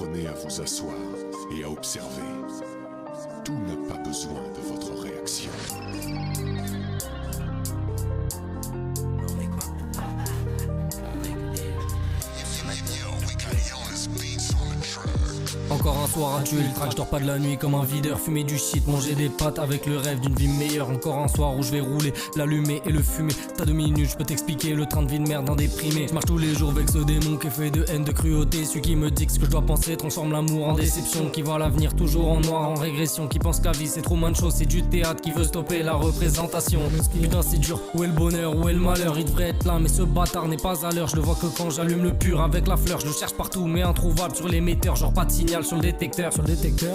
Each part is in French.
Apprenez à vous asseoir et à observer. Tout n'a pas besoin de votre réaction. Encore un soir à tuer le track, je dors pas de la nuit comme un videur. Fumer du shit, manger des pâtes avec le rêve d'une vie meilleure. Encore un soir où je vais rouler, l'allumer et le fumer. T'as 2 minutes, je peux t'expliquer le train de vie de merde d'un déprimé. Je marche tous les jours avec ce démon qui est fait de haine, de cruauté. Celui qui me dit que ce que je dois penser transforme l'amour en déception, qui voit l'avenir toujours en noir, en régression, qui pense que la vie c'est trop de choses, c'est du théâtre, qui veut stopper la représentation. Putain c'est dur, où est le bonheur, où est le malheur? Il devrait être là mais ce bâtard n'est pas à l'heure. Je le vois que quand j'allume le pur avec la fleur. Je le cherche partout mais introuvable sur l'émetteur. Genre pas de signal sur le détecteur.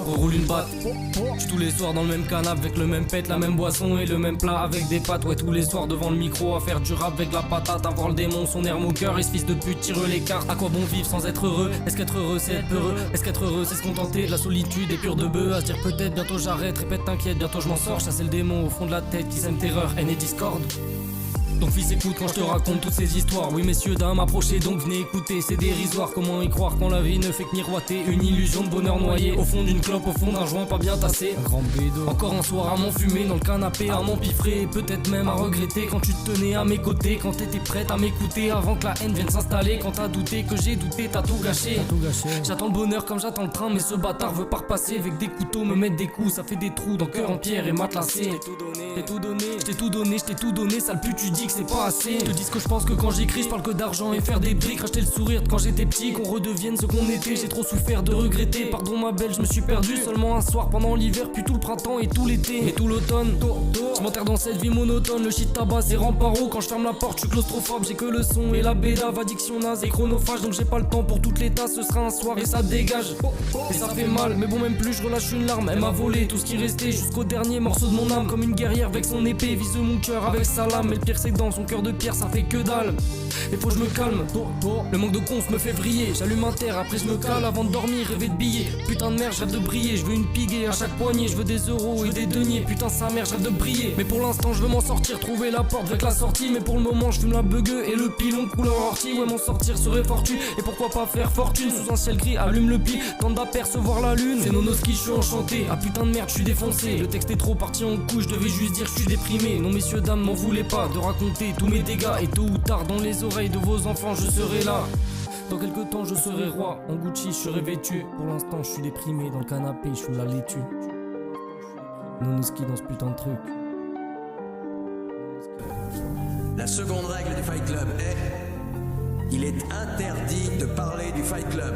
Roule une batte. J'suis tous les soirs dans le même canapé avec le même pet, la même boisson et le même plat avec des pâtes. Ouais, tous les soirs devant le micro à faire du rap avec la patate, à voir le démon, son air au cœur. Et ce fils de pute tire les cartes. À quoi bon vivre sans être heureux? Est-ce qu'être heureux c'est être peureux? Est-ce qu'être heureux c'est se contenter de la solitude et pure de bœuf? À se dire peut-être bientôt j'arrête, répète t'inquiète, bientôt je m'en sors. Chasser le démon au fond de la tête qui sème terreur, haine et discorde. Donc fils écoute quand je te raconte toutes ces histoires. Oui messieurs dames approchez donc venez écouter. C'est dérisoire, comment y croire quand la vie ne fait que miroiter une illusion de bonheur noyée au fond d'une clope, au fond d'un joint pas bien tassé. Un grand bédo. Encore un soir à m'enfumer dans le canapé, à m'empiffrer et peut-être même à regretter quand tu te tenais à mes côtés, quand t'étais prête à m'écouter avant que la haine vienne s'installer. Quand t'as douté que j'ai douté, t'as tout gâché. J'attends le bonheur comme j'attends le train, mais ce bâtard veut pas repasser avec des couteaux, me mettre des coups, ça fait des trous dans cœur en pierre et matelassé. Je t'ai tout donné, sale pute, tu dis que c'est pas assez. Te dis ce que je pense que quand j'écris, je parle que d'argent et faire des briques, racheter le sourire de quand j'étais petit, qu'on redevienne ce qu'on était. J'ai trop souffert de regretter, pardon ma belle, je me suis perdu seulement un soir pendant l'hiver, puis tout le printemps et tout l'été et tout l'automne. Je m'enterre dans cette vie monotone, le shit tabac c'est rempart. Quand je ferme la porte, je suis claustrophobe, j'ai que le son et la bédave, addiction naze et chronophage. Donc j'ai pas le temps pour toutes les tasses, ce sera un soir et ça dégage. Et ça fait mal, mais bon même plus je relâche une larme. Elle m'a volé tout ce qui restait jusqu'au dernier morceau de mon âme. Comme une guerrière avec son épée, vise mon cœur avec sa lame. Mais le pire c'est que dans son cœur de pierre ça fait que dalle. Et faut que je me calme, le manque de conf me fait vriller. J'allume un terre, après je me cale avant de dormir, rêver de billets. Putain de merde, je rêve de briller, je veux une piguée à chaque poignée. Je veux des euros et des deniers, putain sa mère, je rêve de briller. Mais pour l'instant je veux m'en sortir, trouver la porte avec la sortie. Mais pour le moment je fume la bugueux et le pilon couleur ortie. Ouais m'en sortir serait fortune, et pourquoi pas faire fortune. Sous un ciel gris, allume le pli, tente d'apercevoir la lune. C'est Nonoski, je suis enchanté, ah putain de merde je suis défoncé. Le texte est trop parti en couche, je devais juste dire je suis déprimé. Non messieurs dames m'en voulez pas de raconter tous mes dégâts. Et tôt ou tard dans les oreilles de vos enfants je serai là. Dans quelques temps je serai roi, en Gucci je serai vêtu. Pour l'instant je suis déprimé dans le canapé, je suis la laitue. Nonoski dans ce putain de truc. La seconde règle du Fight Club est: il est interdit de parler du Fight Club.